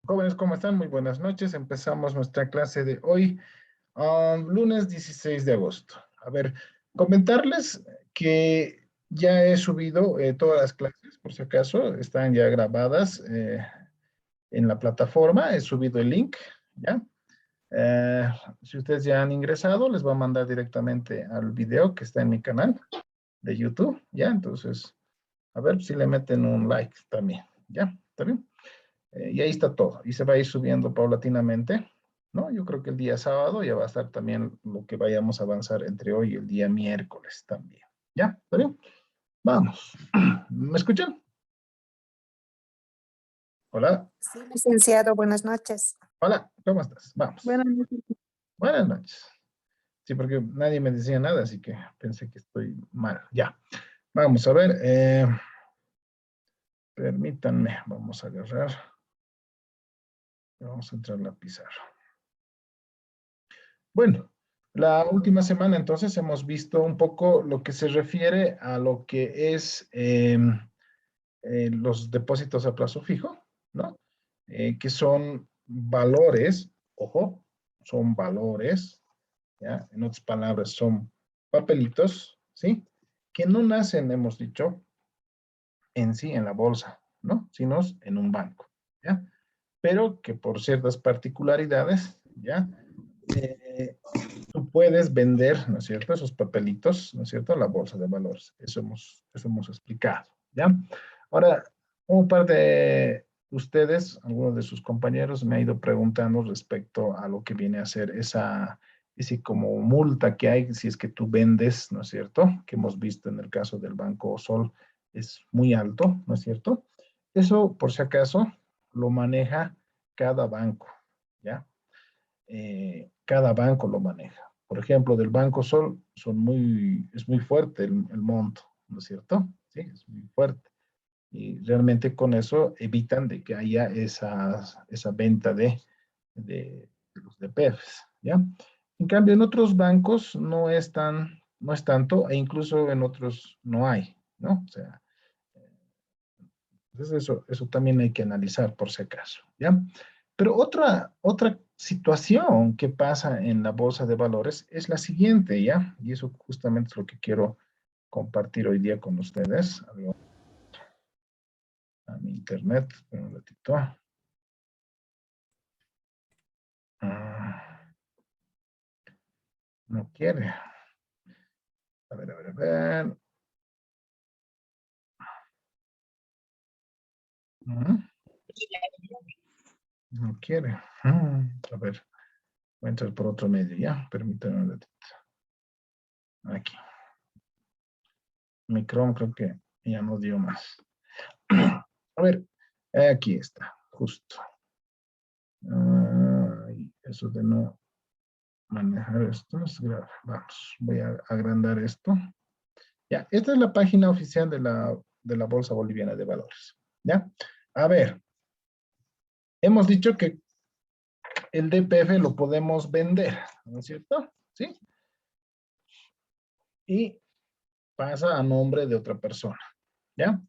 Jóvenes, ¿cómo están? Muy buenas noches. Empezamos nuestra clase de hoy, lunes 16 de agosto. A ver, comentarles que ya he subido todas las clases, por si acaso, están ya grabadas en la plataforma. He subido el link, ¿ya? Eh, si ustedes ya han ingresado, les voy a mandar directamente al video que está en mi canal de YouTube, ¿ya? Entonces, a ver si le meten un like también, ¿ya? ¿Está bien? Y ahí está todo. Y se va a ir subiendo paulatinamente, ¿no? Yo creo que el día sábado ya va a estar también lo que vayamos a avanzar entre hoy y el día miércoles también. ¿Ya? ¿Está bien? Vamos. ¿Me escuchan? Hola. Sí, licenciado, buenas noches. Hola. ¿Cómo estás? Vamos. Buenas noches. Buenas noches. Sí, porque nadie me decía nada, así que pensé que estoy mal. Ya. Vamos a ver. Permítanme. Vamos a agarrar. Vamos a entrar a la pizarra. Bueno, la última semana entonces hemos visto un poco lo que se refiere a lo que es los depósitos a plazo fijo, ¿no? Que son valores, ojo, son valores, ¿ya? En otras palabras, son papelitos, ¿sí? Que no nacen, hemos dicho, en sí en la bolsa, ¿no? Sino en un banco, ¿ya? Pero que por ciertas particularidades, ¿ya? Eh, tú puedes vender, ¿no es cierto?, esos papelitos, ¿no es cierto?, a la bolsa de valores. Eso hemos explicado, ¿ya? Ahora, un par de ustedes, algunos de sus compañeros, me ha ido preguntando respecto a lo que viene a ser ese como multa que hay si es que tú vendes, ¿no es cierto?, que hemos visto en el caso del Banco Sol, es muy alto, ¿no es cierto? Eso, por si acaso, lo maneja cada banco, ¿ya? Cada banco lo maneja. Por ejemplo, del Banco Sol es muy fuerte el monto, ¿no es cierto? Sí, es muy fuerte. Y realmente con eso evitan de que haya esa venta de los DPFs, ¿ya? En cambio, en otros bancos no es tanto, e incluso en otros no hay, ¿no? O sea, entonces eso también hay que analizar por si acaso, ¿ya? Pero otra situación que pasa en la bolsa de valores es la siguiente, ¿ya? Y eso justamente es lo que quiero compartir hoy día con ustedes. A mi internet, espera un ratito. Ah, no quiere. A ver, a ver, a ver. Mm, No quiere. A ver, voy a entrar por otro medio, ¿ya? Permítanme un ratito. Aquí. Mi Chrome creo que ya no dio más. A ver, aquí está, justo. Eso de no manejar esto es grave. Vamos, voy a agrandar esto. Ya, esta es la página oficial de la Bolsa Boliviana de Valores. ¿Ya? A ver, hemos dicho que el DPF lo podemos vender, ¿no es cierto? ¿Sí? Y pasa a nombre de otra persona, ¿ya?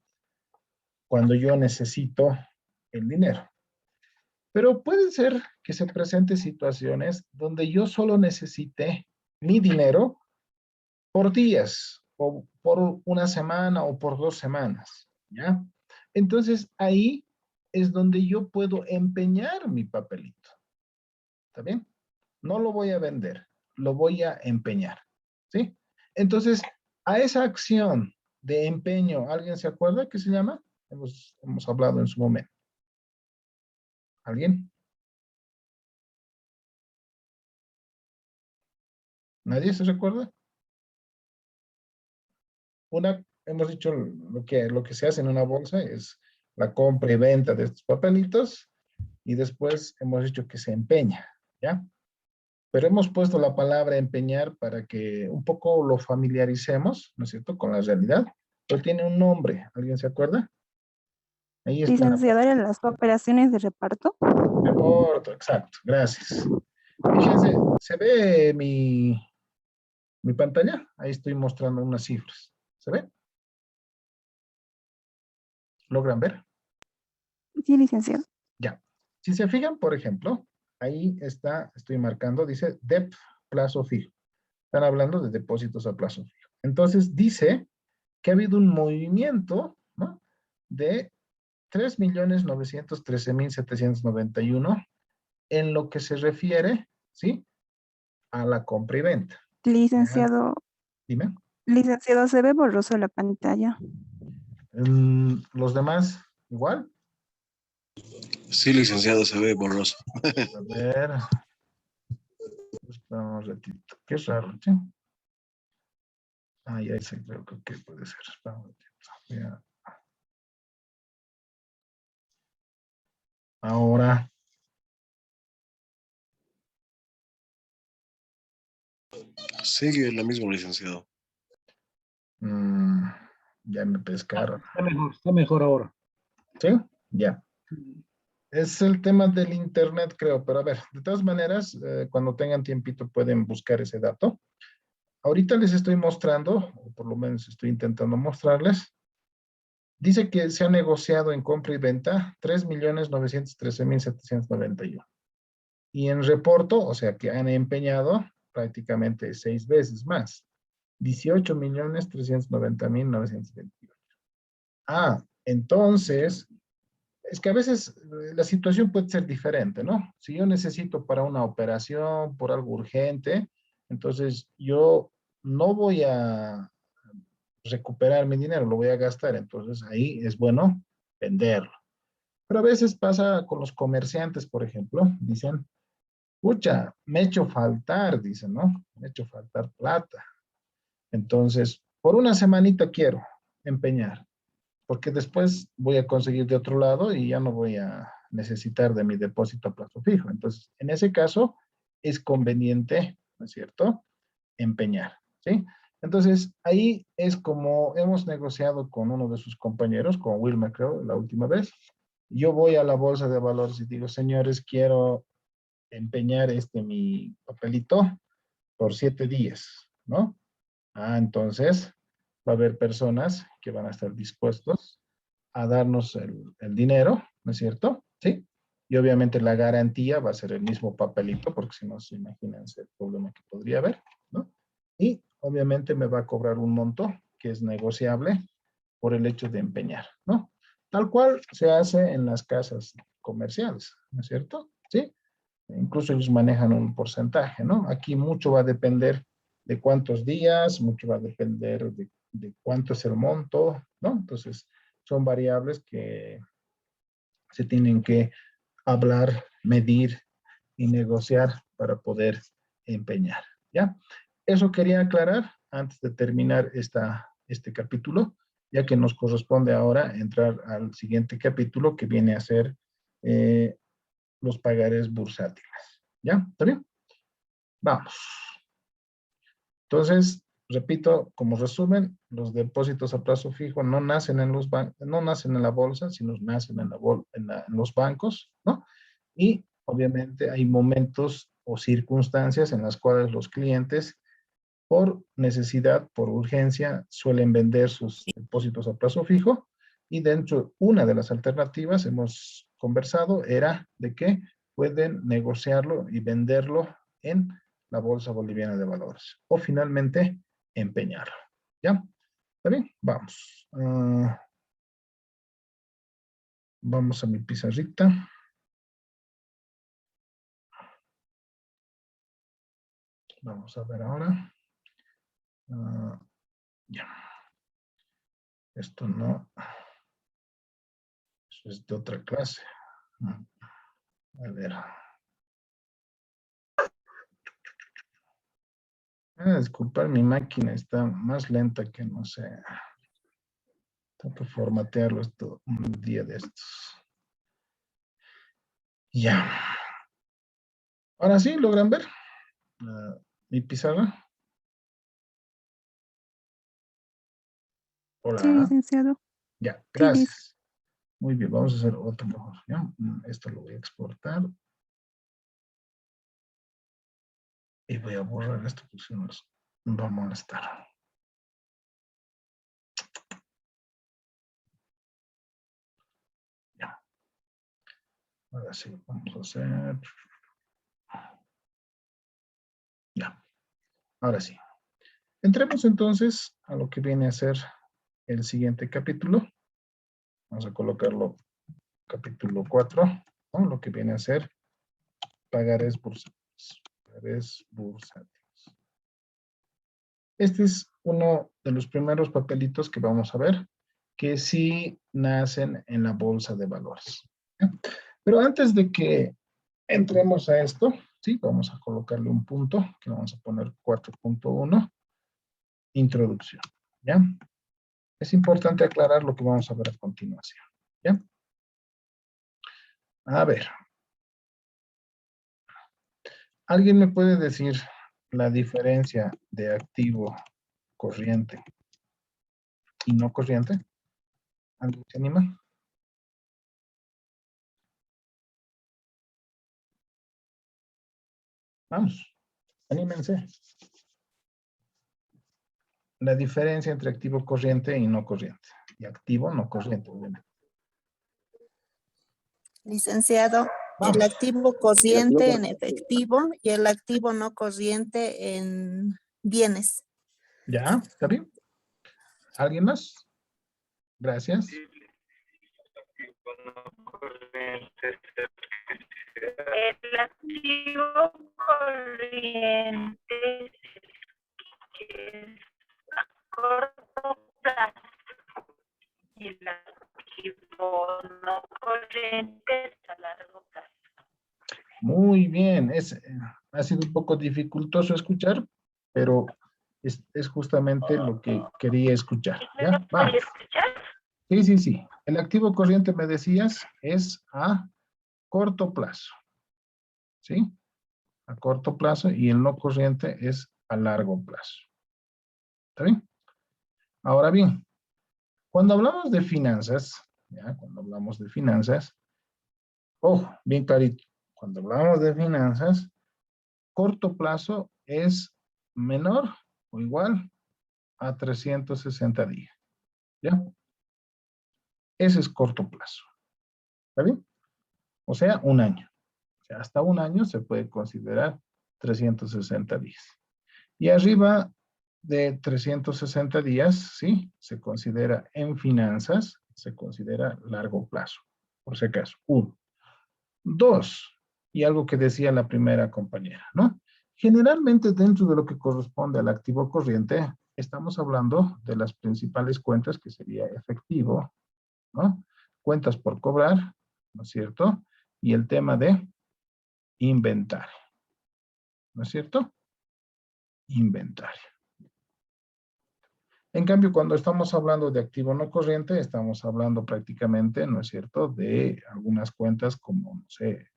Cuando yo necesito el dinero. Pero puede ser que se presenten situaciones donde yo solo necesite mi dinero por días, o por una semana, o por 2 semanas, ¿ya? Entonces ahí es donde yo puedo empeñar mi papelito, ¿está bien? No lo voy a vender, lo voy a empeñar, ¿sí? Entonces, a esa acción de empeño, ¿alguien se acuerda qué se llama? Hemos hablado en su momento. ¿Alguien? ¿Nadie se recuerda? Hemos dicho lo que se hace en una bolsa es la compra y venta de estos papelitos, y después hemos dicho que se empeña, ¿ya? Pero hemos puesto la palabra empeñar para que un poco lo familiaricemos, ¿no es cierto?, con la realidad, pero tiene un nombre, ¿alguien se acuerda? Ahí está en la Licenciado, ¿en las operaciones de reparto? reporto, exacto, gracias. Fíjense, ¿se ve mi pantalla? Ahí estoy mostrando unas cifras. ¿Se ve? ¿Logran ver? Sí, licenciado. Ya. Si se fijan, por ejemplo, ahí está, estoy marcando, dice DEP plazo fijo. Están hablando de depósitos a plazo fijo. Entonces dice que ha habido un movimiento, ¿no? De 3.913.791 en lo que se refiere, ¿sí? A la compra y venta. Ya, Licenciado, dime. licenciado, se ve borroso la pantalla. Los demás, igual. Sí, licenciado, se ve borroso. A ver, espera un ratito. Qué raro, ¿sí? Ah, ya sé, creo que puede ser. Espera un ratito. Ya. Ahora, Sigue lo mismo, licenciado. mm, ya me pescaron. Está mejor ahora. ¿Sí? Ya. Es el tema del internet, creo, pero a ver, de todas maneras, cuando tengan tiempito pueden buscar ese dato. Ahorita les estoy mostrando, o por lo menos estoy intentando mostrarles. Dice que se ha negociado en compra y venta 3.913.791. Y en reporto, o sea que han empeñado prácticamente 6 veces más. 18.390.928. Ah, entonces, es que a veces la situación puede ser diferente, ¿no? Si yo necesito para una operación, por algo urgente, entonces yo no voy a recuperar mi dinero, lo voy a gastar. Entonces ahí es bueno venderlo. Pero a veces pasa con los comerciantes, por ejemplo, dicen, pucha, me he hecho faltar, dicen, ¿no? Me he hecho faltar plata. Entonces, por una semanita quiero empeñar, porque después voy a conseguir de otro lado y ya no voy a necesitar de mi depósito a plazo fijo. Entonces, en ese caso, es conveniente, ¿no es cierto?, empeñar, ¿sí? Entonces, ahí es como hemos negociado con uno de sus compañeros, con Wilmer, creo, la última vez. Yo voy a la bolsa de valores y digo, señores, quiero empeñar mi papelito por 7 días, ¿no? Ah, entonces va a haber personas que van a estar dispuestos a darnos el dinero, ¿no es cierto? Sí. Y obviamente la garantía va a ser el mismo papelito, porque si no, se imaginan el problema que podría haber, ¿no? Y obviamente me va a cobrar un monto que es negociable por el hecho de empeñar, ¿no? Tal cual se hace en las casas comerciales, ¿no es cierto? Sí. Incluso ellos manejan un porcentaje, ¿no? Aquí mucho va a depender de cuántos días, mucho va a depender de cuánto es el monto, ¿no? Entonces, son variables que se tienen que hablar, medir y negociar para poder empeñar, ¿ya? Eso quería aclarar antes de terminar este capítulo, ya que nos corresponde ahora entrar al siguiente capítulo que viene a ser los pagares bursátiles. ¿Ya? ¿Está bien? Vamos. Entonces, repito, como resumen, los depósitos a plazo fijo no nacen en no nacen en la bolsa, sino nacen en los bancos, ¿no? Y obviamente hay momentos o circunstancias en las cuales los clientes, por necesidad, por urgencia, suelen vender sus depósitos a plazo fijo. Y dentro, una de las alternativas, hemos conversado, era de que pueden negociarlo y venderlo en la Bolsa Boliviana de Valores. O finalmente, empeñarlo. ¿Ya? ¿Está bien? Vamos. Vamos a mi pizarrita. Vamos a ver ahora. Ya. Esto no. Eso es de otra clase. A ver. Disculpar, mi máquina está más lenta que no sé. Tengo que formatearlo esto un día de estos. Ya. Ahora sí, ¿logran ver mi pizarra? Sí, Hola. licenciado. Ya, Sí, listo. gracias. Muy bien, vamos a hacer otro mejor. ¿Ya? Esto lo voy a exportar. Y voy a borrar esto porque si no nos va a molestar. Ya. Ahora sí, vamos a hacer. Ya, ahora sí. Entremos entonces a lo que viene a ser el siguiente capítulo. Vamos a colocarlo capítulo 4, ¿no? Lo que viene a ser pagarés bursátiles. Pagarés bursátiles. Este es uno de los primeros papelitos que vamos a ver que sí nacen en la bolsa de valores. ¿Sí? Pero antes de que entremos a esto, ¿sí? Vamos a colocarle un punto, que vamos a poner 4.1, introducción, ¿ya? Es importante aclarar lo que vamos a ver a continuación, ¿ya? A ver. ¿Alguien me puede decir la diferencia de activo corriente y no corriente? ¿Alguien se anima? Vamos, anímense. La diferencia entre activo corriente y no corriente. Y activo no corriente, obviamente. Licenciado, el Vamos. activo corriente en efectivo y el activo no corriente en bienes. ¿Ya? ¿Está bien? ¿Alguien más? Gracias. El activo corriente es a corto plazo y el activo no corriente es a largo plazo. Muy bien. Ha sido un poco dificultoso escuchar, pero es justamente lo que quería escuchar. ¿Ya? ¿Me Vamos. escuchar? Sí, sí, sí. El activo corriente, me decías, es a corto plazo. ¿Sí? A corto plazo, y el no corriente es a largo plazo. ¿Está bien? Ahora bien, cuando hablamos de finanzas, ¿ya? Cuando hablamos de finanzas, ojo, bien clarito, cuando hablamos de finanzas, corto plazo es menor o igual a 360 días. ¿Ya? Ese es corto plazo. ¿Está bien? O sea, un año. O sea, hasta un año se puede considerar 360 días. Y arriba de 360 días, ¿sí? Se considera en finanzas, se considera largo plazo, por si acaso. Uno. Dos, y algo que decía la primera compañera, ¿no? Generalmente dentro de lo que corresponde al activo corriente, estamos hablando de las principales cuentas, que sería efectivo, ¿no? Cuentas por cobrar, ¿no es cierto? Y el tema de inventario, ¿no es cierto? Inventario. En cambio, cuando estamos hablando de activo no corriente, estamos hablando prácticamente, ¿no es cierto?, de algunas cuentas como, no sé,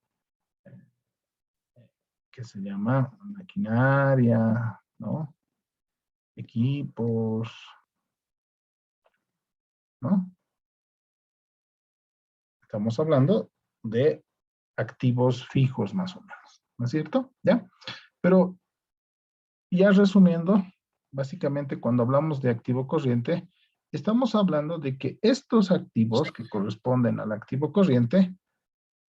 ¿qué se llama? Maquinaria, ¿no? Equipos, ¿no? Estamos hablando de activos fijos más o menos, ¿no es cierto? ¿Ya? Pero ya resumiendo, básicamente cuando hablamos de activo corriente, estamos hablando de que estos activos que corresponden al activo corriente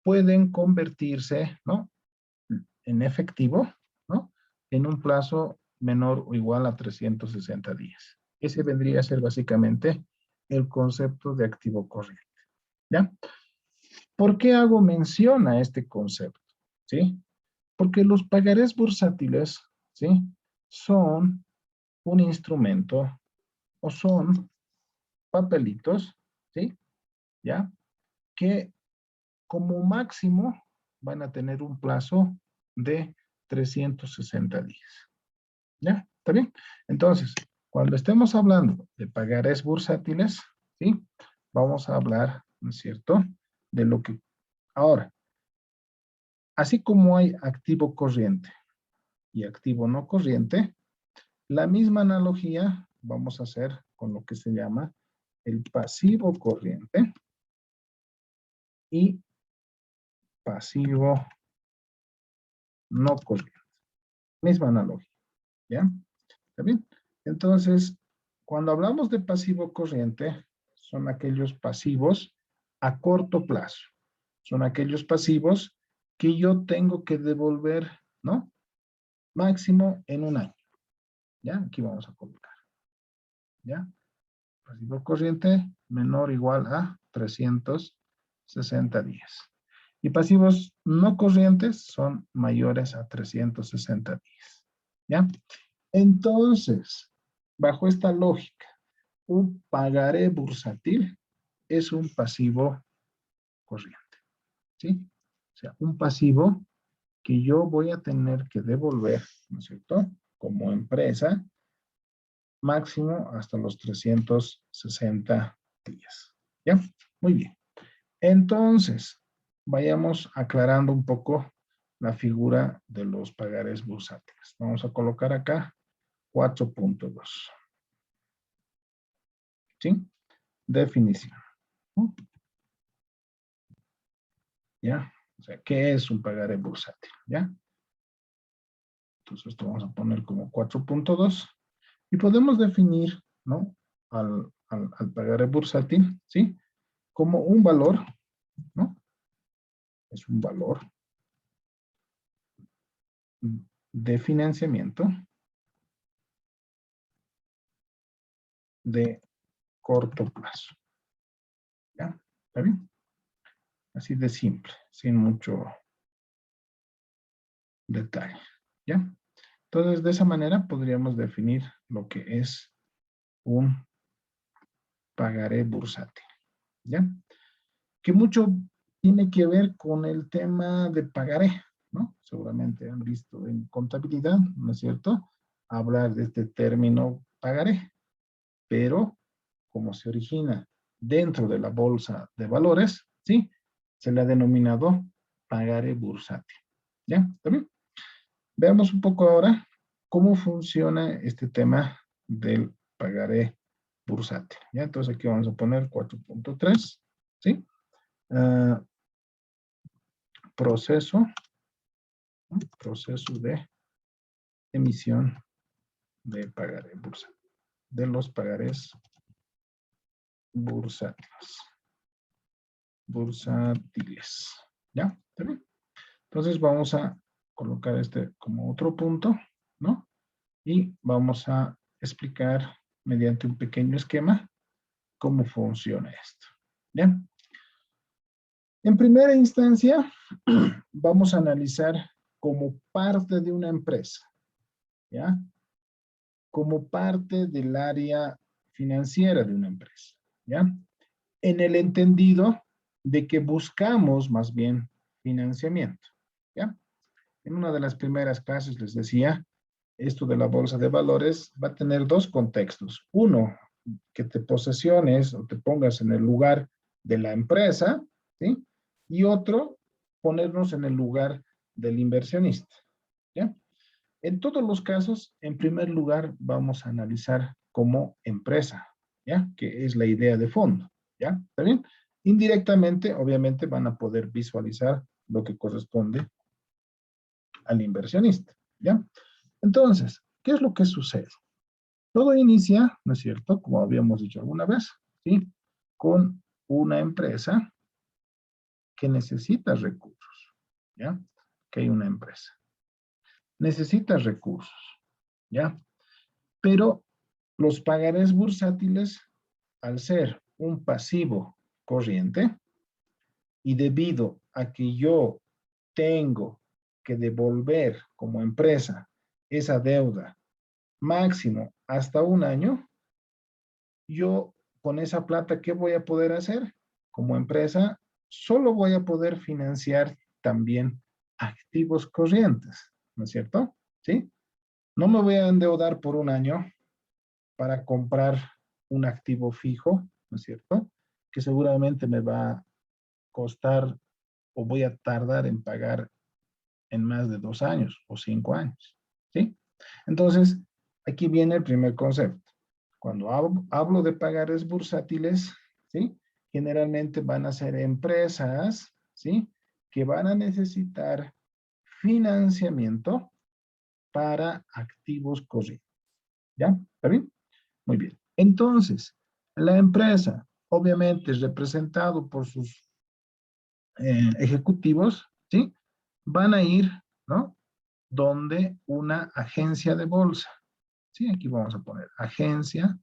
pueden convertirse, ¿no?, en efectivo, ¿no?, en un plazo menor o igual a 360 días. Ese vendría a ser básicamente el concepto de activo corriente. ¿Ya? ¿Por qué hago mención a este concepto? ¿Sí? Porque los pagarés bursátiles, ¿sí?, son un instrumento o son papelitos, ¿sí?, ¿ya?, que como máximo van a tener un plazo de 360 días. ¿Ya? ¿Está bien? Entonces, cuando estemos hablando de pagarés bursátiles, ¿sí?, vamos a hablar, ¿no es cierto?, de lo que... Ahora, así como hay activo corriente y activo no corriente, la misma analogía vamos a hacer con lo que se llama el pasivo corriente y pasivo no corriente. Misma analogía, ¿ya? ¿Está bien? Entonces, cuando hablamos de pasivo corriente, son aquellos pasivos a corto plazo. son aquellos pasivos que yo tengo que devolver, ¿no? Máximo en un año. ¿Ya? Aquí vamos a colocar. ¿Ya? Pasivo corriente menor o igual a 360 días. Y pasivos no corrientes son mayores a 360 días. ¿Ya? Entonces, bajo esta lógica, un pagaré bursátil es un pasivo corriente. ¿Sí? O sea, un pasivo que yo voy a tener que devolver, ¿no es cierto? Como empresa, máximo hasta los 360 días. ¿Ya? Muy bien. Entonces, vayamos aclarando un poco la figura de los pagarés bursátiles. Vamos a colocar acá 4.2. ¿Sí? Definición. ¿Ya? O sea, ¿qué es un pagaré bursátil? ¿Ya? Entonces, esto vamos a poner como 4.2. Y podemos definir, ¿no? Al pagaré bursátil, ¿sí? Como un valor, ¿no? Es un valor de financiamiento de corto plazo. ¿Ya? ¿Está bien? Así de simple, sin mucho detalle. ¿Ya? Entonces, de esa manera podríamos definir lo que es un pagaré bursátil. ¿Ya? Que mucho tiene que ver con el tema de pagaré, ¿no? Seguramente han visto en contabilidad, ¿no es cierto? Hablar de este término pagaré, pero como se origina dentro de la bolsa de valores, ¿sí? Se le ha denominado pagaré bursátil. ¿Ya? ¿Está bien? Veamos un poco ahora cómo funciona este tema del pagaré bursátil. ¿Ya? Entonces aquí vamos a poner 4.3, ¿sí? Proceso de emisión de pagaré bursátil, de los pagarés bursátiles. ¿Ya? ¿Está bien? Entonces vamos a colocar este como otro punto, ¿no? Y vamos a explicar mediante un pequeño esquema cómo funciona esto. ¿Ya? En primera instancia, vamos a analizar como parte de una empresa, ¿ya? Como parte del área financiera de una empresa, ¿ya? En el entendido de que buscamos más bien financiamiento, ¿ya? En una de las primeras clases les decía, esto de la bolsa de valores va a tener dos contextos. Uno, que te posesiones o te pongas en el lugar de la empresa, ¿sí? Y otro, ponernos en el lugar del inversionista, ¿ya? En todos los casos, en primer lugar, vamos a analizar como empresa, ¿ya? Que es la idea de fondo, ¿ya? ¿Está bien? Indirectamente, obviamente, van a poder visualizar lo que corresponde al inversionista, ¿ya? Entonces, ¿qué es lo que sucede? Todo inicia, ¿no es cierto? Como habíamos dicho alguna vez, ¿sí? Con una empresa que necesita recursos, ¿ya? Que hay una empresa. Necesita recursos, ¿ya? Pero los pagarés bursátiles, al ser un pasivo corriente, y debido a que yo tengo que devolver como empresa esa deuda máximo hasta un año, yo con esa plata, ¿qué voy a poder hacer? Como empresa, solo voy a poder financiar también activos corrientes, ¿no es cierto? ¿Sí? No me voy a endeudar por un año para comprar un activo fijo, ¿no es cierto? Que seguramente me va a costar o voy a tardar en pagar en más de 2 años o 5 años, ¿sí? Entonces, aquí viene el primer concepto. Cuando hablo de pagares bursátiles, ¿sí? Generalmente van a ser empresas, ¿sí? Que van a necesitar financiamiento para activos corrientes. ¿Ya? ¿Está bien? Muy bien. Entonces, la empresa, obviamente, es representado por sus ejecutivos, ¿sí? Van a ir, ¿no? Donde una agencia de bolsa. Sí, aquí vamos a poner agencia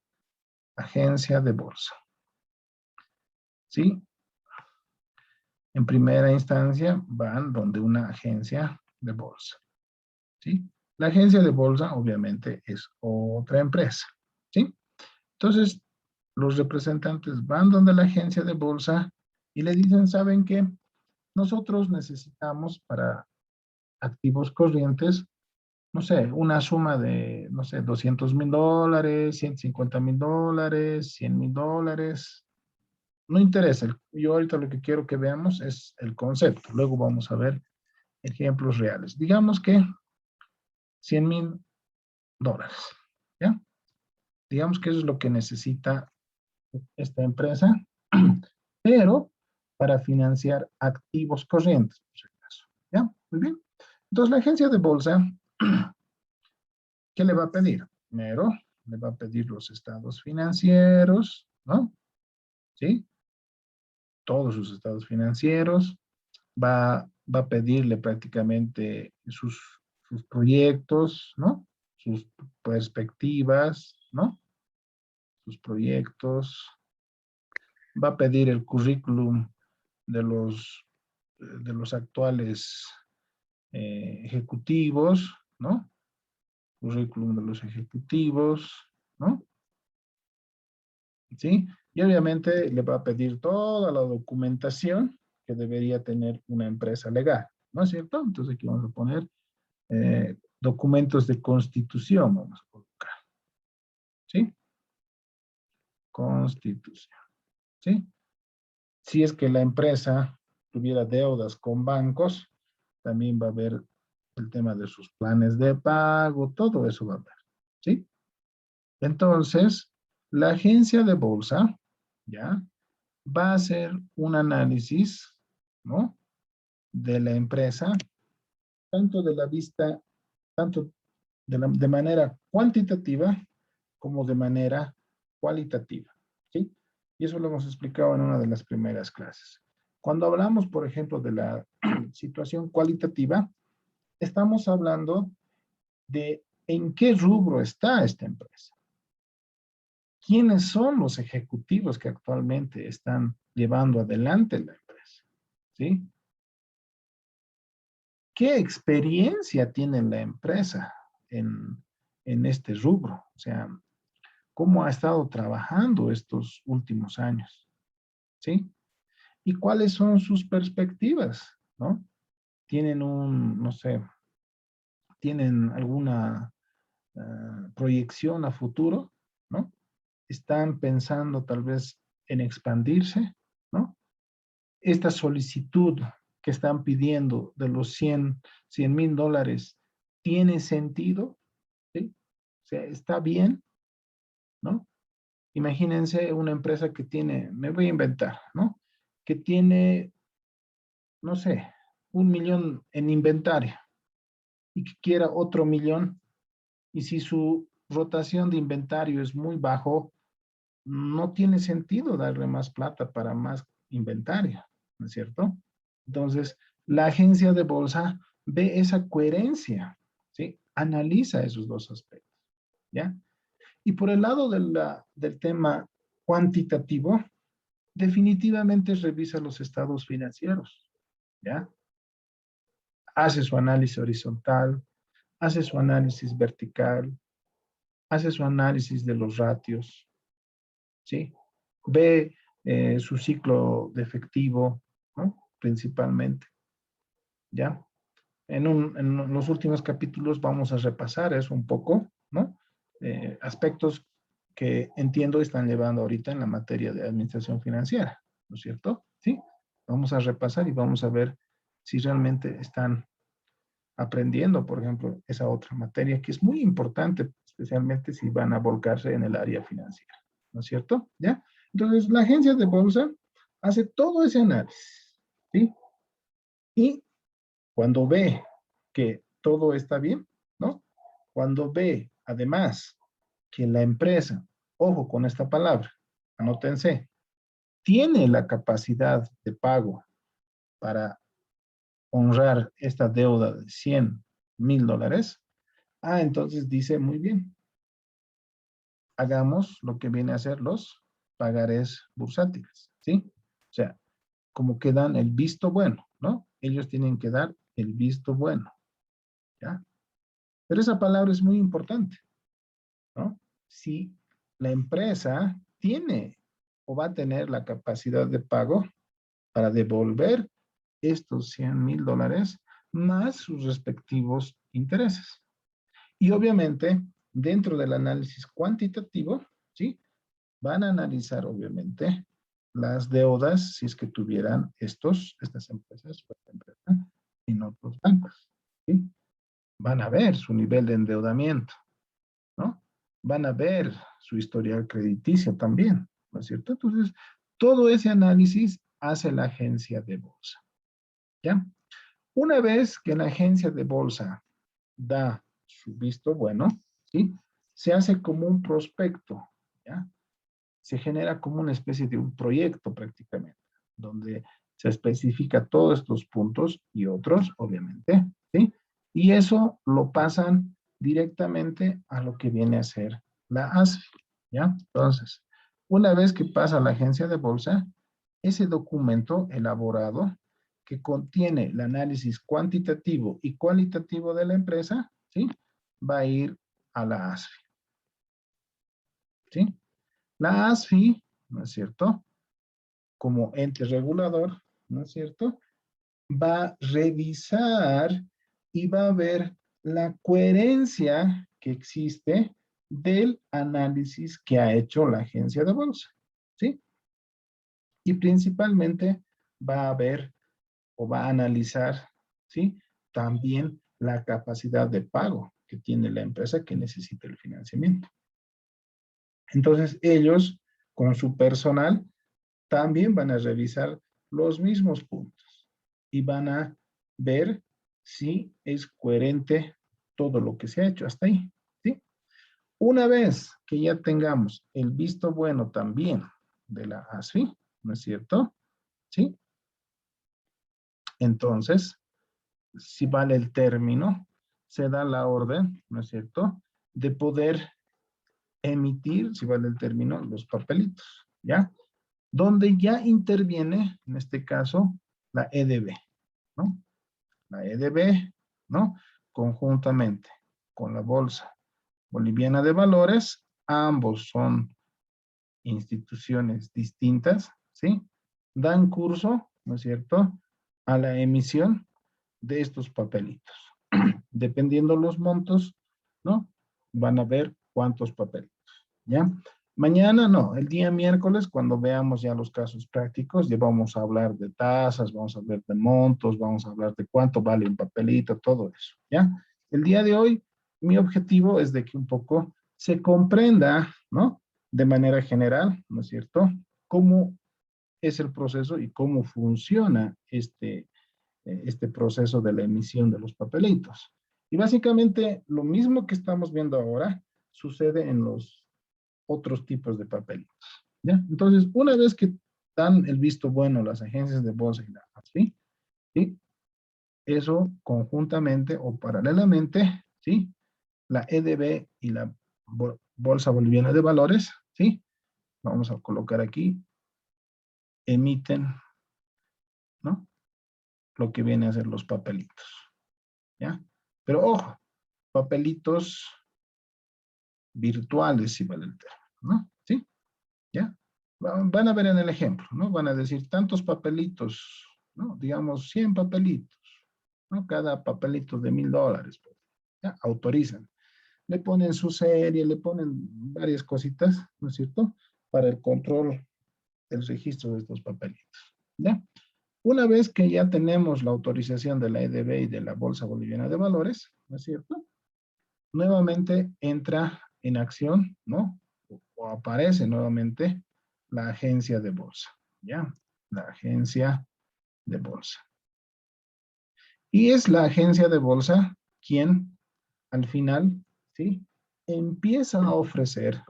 de bolsa. ¿Sí? En primera instancia van donde una agencia de bolsa. ¿Sí? La agencia de bolsa obviamente es otra empresa. ¿Sí? Entonces, los representantes van donde la agencia de bolsa y le dicen, ¿saben qué? Nosotros necesitamos para activos corrientes, no sé, una suma de, no sé, $200,000, $150,000, $100,000. No interesa. Yo ahorita lo que quiero que veamos es el concepto. Luego vamos a ver ejemplos reales. Digamos que $100,000. ¿Ya? Digamos que eso es lo que necesita esta empresa, pero para financiar activos corrientes, por si acaso. ¿Ya? Muy bien. Entonces, la agencia de bolsa, ¿qué le va a pedir? Primero, le va a pedir los estados financieros, ¿no? ¿Sí? Todos sus estados financieros. Va a pedirle prácticamente sus proyectos, ¿no? Sus perspectivas, ¿no? Sus proyectos. Va a pedir el currículum de los actuales ejecutivos, ¿no? Currículum de los ejecutivos, ¿no? ¿Sí? Y obviamente le va a pedir toda la documentación que debería tener una empresa legal, ¿no es cierto? Entonces aquí vamos a poner documentos de constitución, vamos a colocar, ¿sí? Constitución, ¿sí? Si es que la empresa tuviera deudas con bancos, también va a haber el tema de sus planes de pago, todo eso va a haber, ¿sí? Entonces, la agencia de bolsa, ¿ya? Va a hacer un análisis, ¿no? De la empresa, tanto de la vista, tanto de manera cuantitativa como de manera cualitativa, ¿sí? Y eso lo hemos explicado en una de las primeras clases. Cuando hablamos, por ejemplo, de la situación cualitativa, estamos hablando de en qué rubro está esta empresa. ¿Quiénes son los ejecutivos que actualmente están llevando adelante la empresa? ¿Sí? ¿Qué experiencia tiene la empresa en este rubro? O sea, ¿cómo ha estado trabajando estos últimos años? ¿Sí? ¿Y cuáles son sus perspectivas? ¿No? ¿Tienen no sé, tienen alguna proyección a futuro? ¿No? ¿Están pensando tal vez en expandirse? ¿No? Esta solicitud que están pidiendo de los $100,000, ¿tiene sentido? ¿Sí? O sea, ¿está bien? ¿No? Imagínense una empresa que tiene, me voy a inventar, ¿no? Que tiene, no sé, 1,000,000 en inventario y que quiera otro 1,000,000, y si su rotación de inventario es muy bajo, no tiene sentido darle más plata para más inventario, ¿no es cierto? Entonces, la agencia de bolsa ve esa coherencia, ¿sí? Analiza esos dos aspectos, ¿ya? Y por el lado del tema cuantitativo, definitivamente revisa los estados financieros, ¿ya? Hace su análisis horizontal, hace su análisis vertical, hace su análisis de los ratios, ¿sí? Ve su ciclo de efectivo, ¿no? Principalmente, ¿ya? En los últimos capítulos vamos a repasar eso un poco, ¿no? Aspectos que entiendo están llevando ahorita en la materia de administración financiera, ¿no es cierto? Sí. Vamos a repasar y vamos a ver si realmente están aprendiendo, por ejemplo, esa otra materia que es muy importante, especialmente si van a volcarse en el área financiera, ¿no es cierto? ¿Ya? Entonces, la agencia de bolsa hace todo ese análisis, ¿sí? Y cuando ve que todo está bien, ¿no? Cuando ve, además, que la empresa, ojo con esta palabra, anótense, tiene la capacidad de pago para honrar esta deuda de $100,000. Entonces dice, muy bien, hagamos lo que viene a ser los pagarés bursátiles, ¿sí? O sea, como que dan el visto bueno, ¿no? Ellos tienen que dar el visto bueno, ¿ya? Pero esa palabra es muy importante, ¿no? Si la empresa tiene o va a tener la capacidad de pago para devolver estos $100,000 más sus respectivos intereses. Y obviamente, dentro del análisis cuantitativo, ¿sí? Van a analizar, obviamente, las deudas, si es que tuvieran estas empresas, o esta empresa, en otros bancos, ¿sí? Van a ver su nivel de endeudamiento, ¿no? Van a ver su historial crediticio también, ¿no es cierto? Entonces, todo ese análisis hace la agencia de bolsa, ¿ya? Una vez que la agencia de bolsa da su visto bueno, ¿sí? Se hace como un prospecto, ¿ya? Se genera como una especie de un proyecto prácticamente, donde se especifica todos estos puntos y otros, obviamente, ¿sí? Y eso lo pasan directamente a lo que viene a ser la ASFI, ¿ya? Entonces, una vez que pasa a la agencia de bolsa, ese documento elaborado que contiene el análisis cuantitativo y cualitativo de la empresa, ¿sí? Va a ir a la ASFI, ¿sí? La ASFI, ¿no es cierto? Como ente regulador, ¿no es cierto? Va a revisar y va a ver la coherencia que existe del análisis que ha hecho la agencia de bolsa, ¿sí? Y principalmente va a ver o va a analizar, ¿sí? También la capacidad de pago que tiene la empresa que necesita el financiamiento. Entonces, ellos, con su personal, también van a revisar los mismos puntos y van a ver si es coherente todo lo que se ha hecho hasta ahí, ¿sí? Una vez que ya tengamos el visto bueno también de la ASFI, ¿no es cierto? ¿Sí? Entonces, si vale el término, se da la orden, ¿no es cierto?, de poder emitir, si vale el término, los papelitos, ¿ya? Donde ya interviene, en este caso, la EDB, ¿no? La EDB, ¿no? Conjuntamente con la Bolsa Boliviana de Valores, ambos son instituciones distintas, ¿sí? Dan curso, ¿no es cierto?, a la emisión de estos papelitos. Dependiendo los montos, ¿no? Van a ver cuántos papelitos, ¿ya? Mañana no, el día miércoles, cuando veamos ya los casos prácticos, ya vamos a hablar de tasas, vamos a hablar de montos, vamos a hablar de cuánto vale un papelito, todo eso, ¿ya? El día de hoy, mi objetivo es de que un poco se comprenda, ¿no? De manera general, ¿no es cierto?, cómo es el proceso y cómo funciona este proceso de la emisión de los papelitos. Y básicamente lo mismo que estamos viendo ahora sucede en los otros tipos de papelitos, ¿ya? Entonces, una vez que dan el visto bueno las agencias de bolsa y la ASFI, ¿sí? Eso conjuntamente o paralelamente, ¿sí? La EDB y la Bolsa Boliviana de Valores, ¿sí? Vamos a colocar aquí, emiten, ¿no?, lo que viene a ser los papelitos, ¿ya? Pero ojo, papelitos virtuales, si vale el término, ¿no? ¿Sí? ¿Ya? Van a ver en el ejemplo, ¿no? Van a decir tantos papelitos, ¿no? Digamos 100 papelitos, ¿no? Cada papelito de $1,000, pues, ¿ya? Autorizan. Le ponen su serie, le ponen varias cositas, ¿no es cierto?, para el control del registro de estos papelitos, ¿ya? Una vez que ya tenemos la autorización de la EDB y de la Bolsa Boliviana de Valores, ¿no es cierto?, nuevamente entra en acción, ¿no?, o aparece nuevamente la agencia de bolsa, ¿ya? La agencia de bolsa. Y es la agencia de bolsa quien, al final, ¿sí?, empieza a ofrecer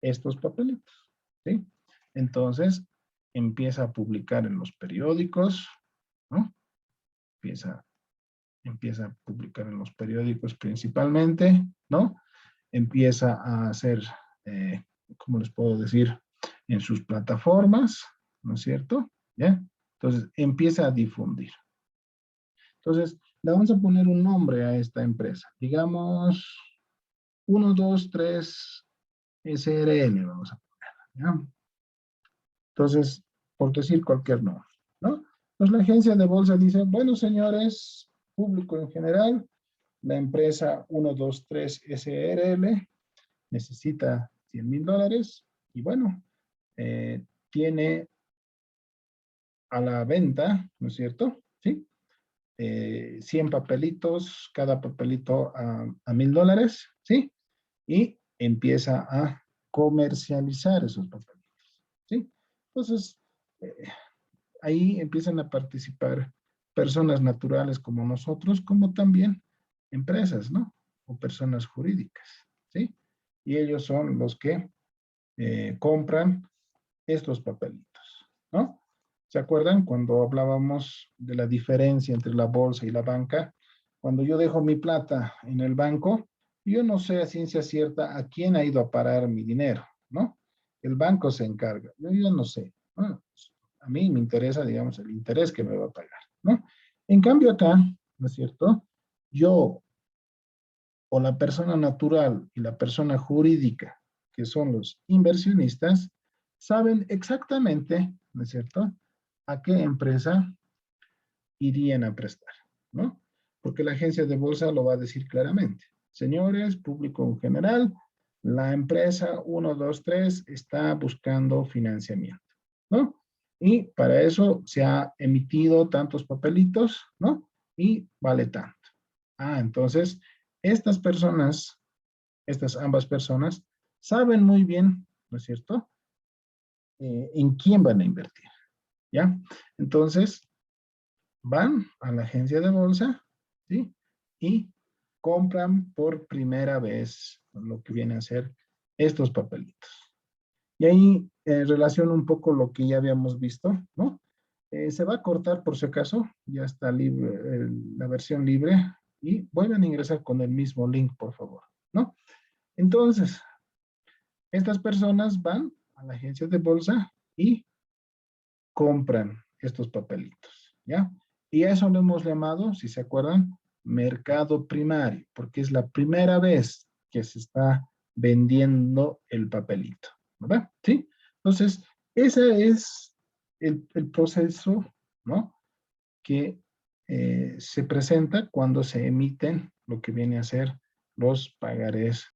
estos papelitos, ¿sí? Entonces, empieza a publicar en los periódicos, empieza a publicar en los periódicos principalmente, ¿no? Empieza a hacer, ¿cómo les puedo decir? En sus plataformas, ¿no es cierto? ¿Ya? Entonces, empieza a difundir. Entonces, le vamos a poner un nombre a esta empresa. Digamos, 123 SRL, vamos a poner, ¿ya? Entonces, por decir cualquier nombre, ¿no? Entonces, la agencia de bolsa dice, bueno, señores, público en general, la empresa 123 SRL necesita $100,000 y bueno, tiene a la venta, ¿no es cierto? ¿Sí? 100 papelitos, cada papelito a $1,000, ¿sí? Y empieza a comercializar esos papelitos, ¿sí? Entonces, ahí empiezan a participar personas naturales como nosotros, como también empresas, ¿no? O personas jurídicas, ¿sí? Y ellos son los que compran estos papelitos, ¿no? ¿Se acuerdan cuando hablábamos de la diferencia entre la bolsa y la banca? Cuando yo dejo mi plata en el banco, yo no sé a ciencia cierta a quién ha ido a parar mi dinero, ¿no? El banco se encarga, yo no sé, ¿no? A mí me interesa, digamos, el interés que me va a pagar, ¿no? En cambio acá, ¿no es cierto? Yo o la persona natural y la persona jurídica, que son los inversionistas, saben exactamente, ¿no es cierto?, a qué empresa irían a prestar, ¿no? Porque la agencia de bolsa lo va a decir claramente. Señores, público en general, la empresa 123 está buscando financiamiento, ¿no? Y para eso se ha emitido tantos papelitos, ¿no? Y vale tanto. Ah, entonces, estas personas, estas ambas personas, saben muy bien, ¿no es cierto?, en quién van a invertir, ¿ya? Entonces, van a la agencia de bolsa, ¿sí? Y compran por primera vez lo que viene a ser estos papelitos. Y ahí relaciono un poco lo que ya habíamos visto, ¿no? Se va a cortar por si acaso, ya está libre, la versión libre, y vuelven a ingresar con el mismo link, por favor, ¿no? Entonces, estas personas van a la agencia de bolsa y compran estos papelitos, ¿ya? Y a eso lo hemos llamado, si se acuerdan, mercado primario, porque es la primera vez que se está vendiendo el papelito, ¿verdad? ¿Sí? Entonces, ese es el proceso, ¿no?, que se presenta cuando se emiten lo que viene a ser los pagarés